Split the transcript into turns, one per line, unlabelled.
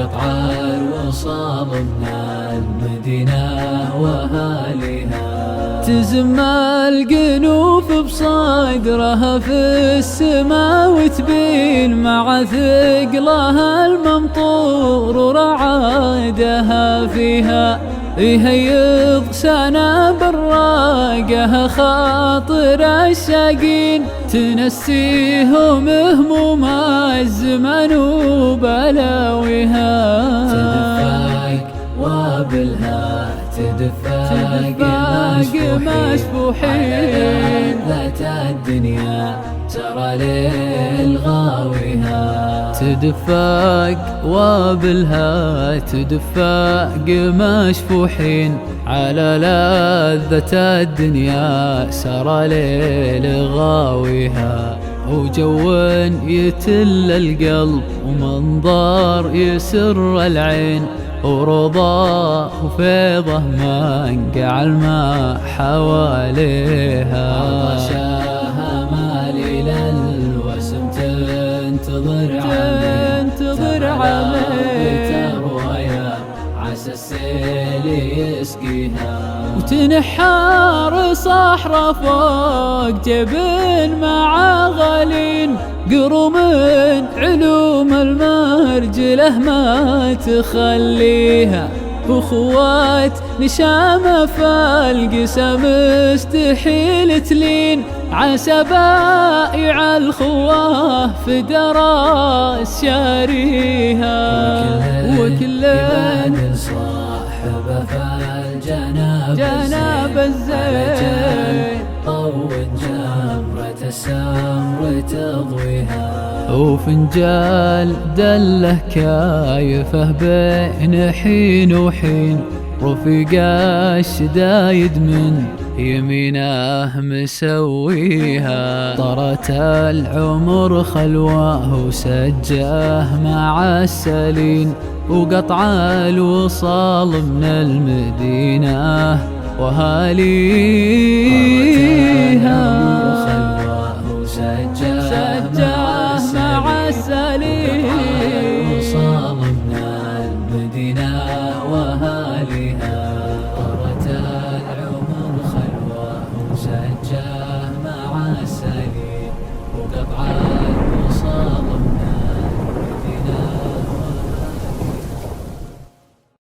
وقطع الوصال من المدينة وأهاليها. تزم القنوف بصدرها في السماء وتبين مع ثقلها الممطور ورعادها فيها. يهيض سنة براقها خاطر الشاقين تنسيهم هموم الزمن وبلاويها. تدفاق وابلها تدفاق مشبوحين ذات الدنيا ترى للغاويها. تدفاق وابلها تدفاق مشفوحين على لذة الدنيا سرى ليل غاويها. وجو يتل القلب ومنظر يسر العين ورضا وفيضه منقع الماء حواليها. عطشاها مالي للوسم تنتظر عمي ترويا عسى السيل يسقيها. وتنحار صحرا فوق جبل مع غالين قروا من علوم المرجله ما تخليها. أخوات نشامة فالقسم مستحيل تلين عسى بائع الخواه في دراس شاريها. وكل إيمان صاحبه فالجناب الزين طول جمرة السمر تضويها. وفنجال دله كايفه بين حين وحين رفيق الشدايد من يمينه مسويها. طرت العمر خلواه وسجاه مع السلين وقطع الوصال من المدينة وأهاليها.